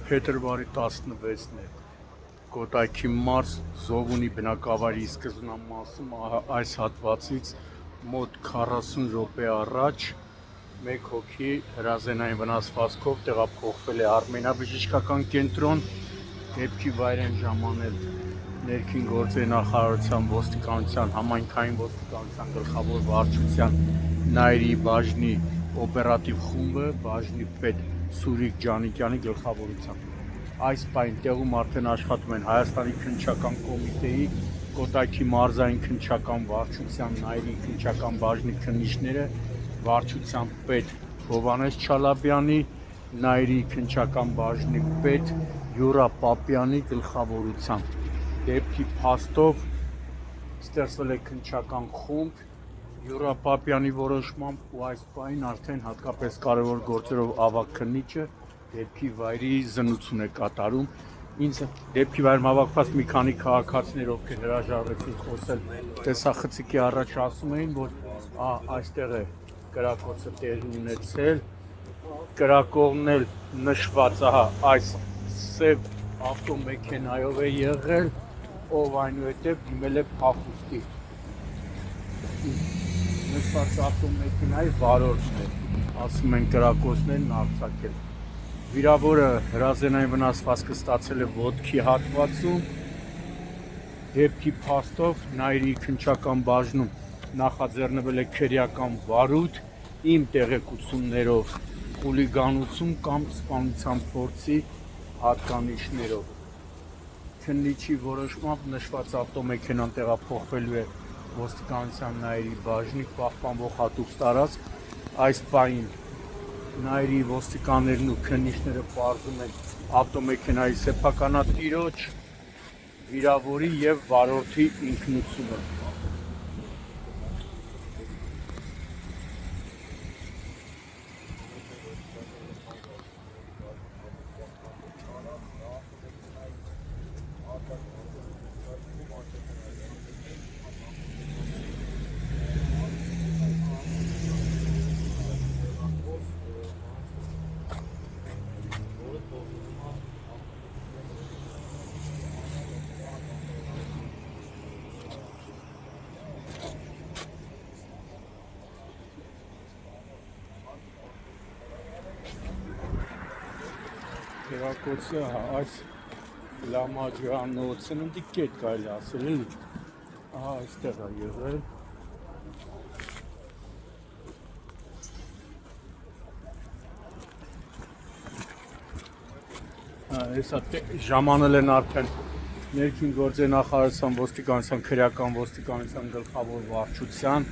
Փետրվարի 16-ն է, Կոտայքի մարզ Զովունի բնակավայրի սկզբնամասում այս հատվածից մոտ 40 րոպե առաջ մեկ հոգի հրազենային վնասվածքով տեղափոխվել է Արմենաբժշկական կենտրոն, դեպքի վայր են ժամանել ներքին գործերի նախարարության ոստիկանության, համայնքային ոստիկանության գլխավոր վարչության Նայիրի բաժնի օպերատիվ խումբը բաժնի պետ Սուրիկ Ջանիկյանի գլխավորությամբ։ Այս պահին տեղում արդեն աշխատում են Հայաստանի քննչական կոմիտեի, Կոտայքի մարզային քննչական վարչության Նայիրի քննչական բաժնի քննիչները, վարչության պետ Հովհաննես Չալաբյանի, Նայիրի քննչական բաժնի պետ Յուրա Պապյանի գլխավորությամբ։ Դեպքի փաստով ստեղծվել է քննչական խումբ Յուրա Պապյանի որոշմամբ ու այս պահին արդեն հատկապես կարևոր գործերով ավագ քննիչը դեպքի վայրի զնուցում է կատարում։ Ինձ դեպքի վայրում հավաքված մի քանի քաղաքացիներ, ովքեր հրաժարվեցին խոսել տեսախցիկի առաջ, ասում էին, որ այստեղ է կրակոցը տեղի ունեցել, կրակողն էլ նշված այս սև ավտոմեքենայով է եղել, ով այնուհետև դիմել է փախուստի։ Նշված ավտոմեքենայի վարորդն է, ասում են կրակոցներն արձակել։ Վիրավորը հրազենային վնասվածքը ստացել է ոտքի հատվածում։ Դեպքի փաստով Նայիրի քննչական բաժնում նախաձեռնվել է քրեական վարույթ իմ տեղեկություններով խուլիգանություն կամ սպանության փորձի հատկանիշներով։ Քննիչի որոշմամբ նշված ավտոմեքենան տեղափոխվելու է ոստիկանության Նայիրի բաժնի պահպանվող հատուկ տարածք։ Այս պահին Նայիրի ոստիկաններն ու քննիչները պարզում են ավտոմեքենայի սեփականատիրոջ, վիրավորի և վարորդի ինքնությունը։ Կրակոցը այս լամաջանոց սննդի կետ կարելի ասել էլի, այստեղ է եղել։ Հեսա ժամանել են արդեն ներքին գործերի նախարարության ոստիկանության քրեական ոստիկանության գլխավոր վարչության,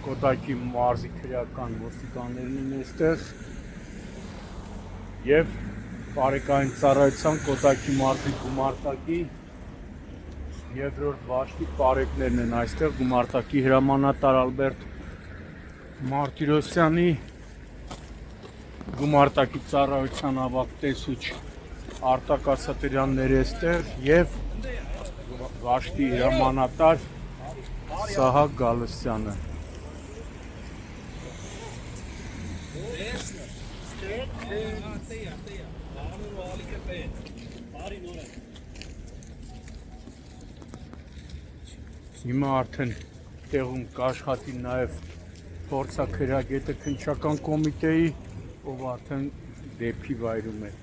Կոտայքի մարզի քրեական ոստիկաններն են այստեղ և բարեկային ծառայության Կոտայքի մարզի գումարտակի երկրորդ վաշտի պարեկներն են այստեղ, գումարտակի հրամանատար Ալբերտ Մարտիրոսյանի, գումարտակի ծառայության ավագ տեսուչ Արտակ Ասատրյանն էր այստեղ և վաշտի հրամանատար Սահակ Գալստյանը։ Հիմա արդեն տեղում կաշխատի նաև փորձաքրեագետը քննչական կոմիտեի, ով արդեն դեպքի վայրում է։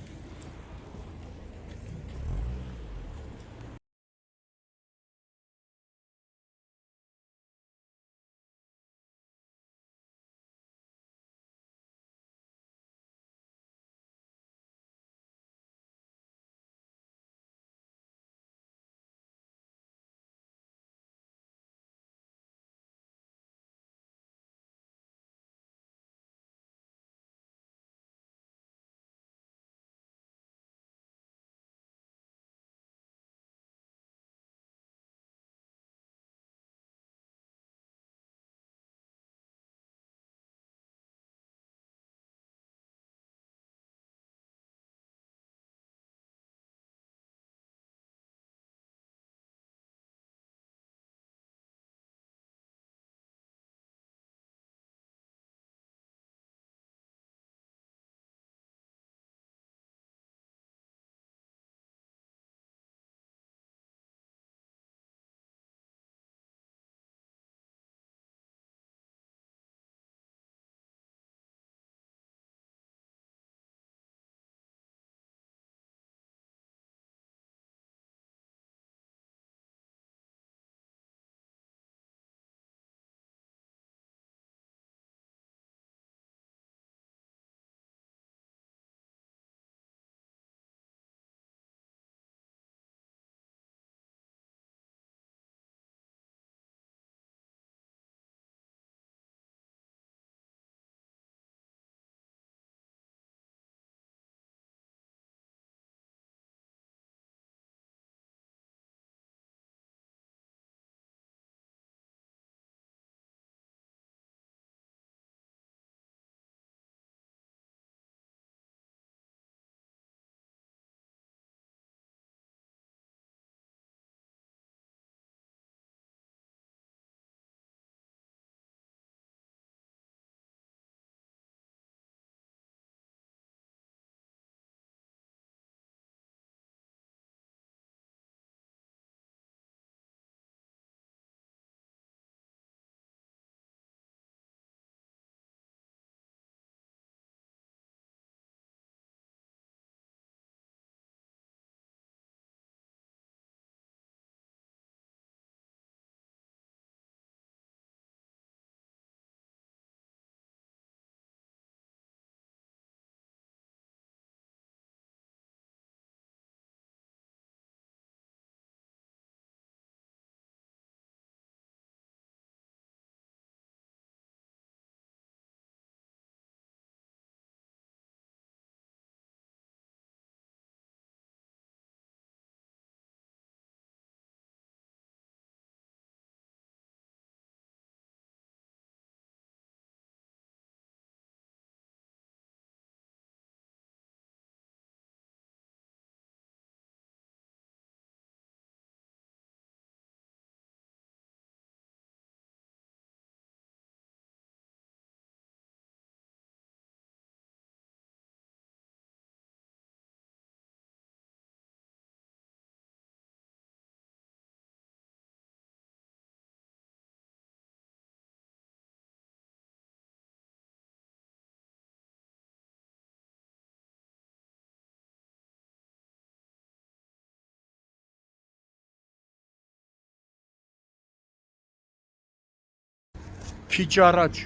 Քիչ առաջ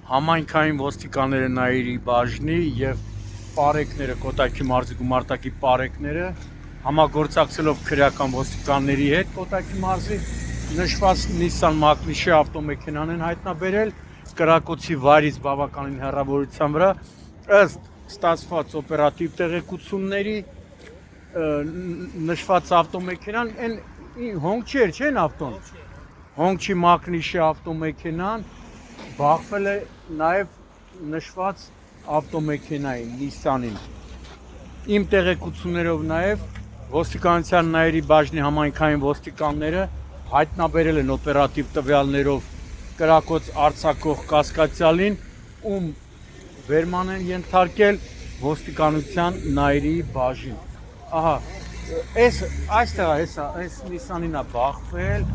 համայնքային ոստիկանները Նայիրի բաժնի եւ պարեկները Կոտայքի մարզի գումարտակի պարեկները համագործակցելով քրեական ոստիկանների հետ Կոտայքի մարզի նշված Nissan Magnishի ավտոմեքենան են հայտնաբերել կրակոցի վայրից բավականին հեռավորության վրա ըստ ստացված օպերատիվ տեղեկությունների նշված ավտոմեքենան այն հոնգչի էր չէ՞ն ավտոն հոնգչի Magnishի ավտոմեքենան բախվել է նաև նշված ավտոմեքենային Nissan-ին իմ տեղեկություններով նաև ոստիկանության Նայիրի բաժնի համայնքային ոստիկանները հայտնաբերել են օպերատիվ տվյալներով կրակոց արձակող կասկածյալին ում վերման են ենթարկել ոստիկանության Նայիրի բաժին ահա այստեղ այս Nissan-ին է բախվել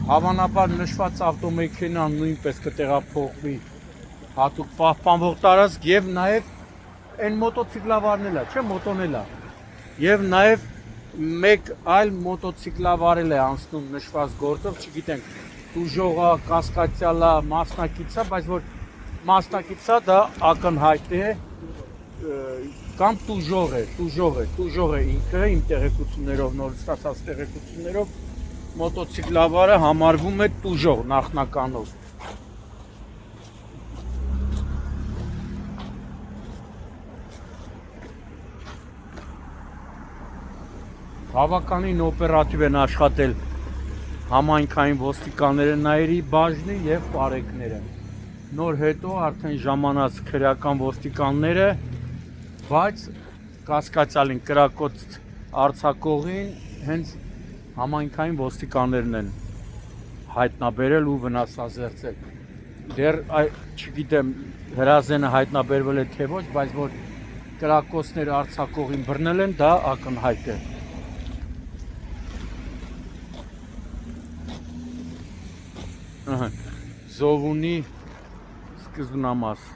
Հավանաբար նշված ավտոմեքենան նույնպես կտեղափոխվի հատուկ պահպանվող տարածք եւ նաեւ այն մոտոցիկլավարն էլ է, չէ՞, մոտոն էլ է։ Եվ նաեւ մեկ այլ մոտոցիկլավար էլ է անցնում նշված գործով, չգիտենք, դուժողա, կասկածյալա, մասնակիցա, բայց որ մասնակիցա դա ակնհայտ է կամ տուժող է ինքը իմ տեղեկություններով նոր ստացած տեղեկություններով մոտոցիկլավարը համարվում է տուժող նախնականով բավականին օպերատիվ են աշխատել համայնքային ոստիկանները Նայիրի բաժնի եւ պարեկները նոր հետո արդեն ժամանած քրեական ոստիկանները բայց կասկածյալին կրակոց արձակողին հենց համայնքային ոստիկաններն են հայտնաբերել ու վնասազերծել դեռ չգիտեմ հրազենը հայտնաբերվել է թե ոչ բայց որ կրակոցներ արձակողին բռնել են դա ակնհայտ է Զովունի սկզբնամաս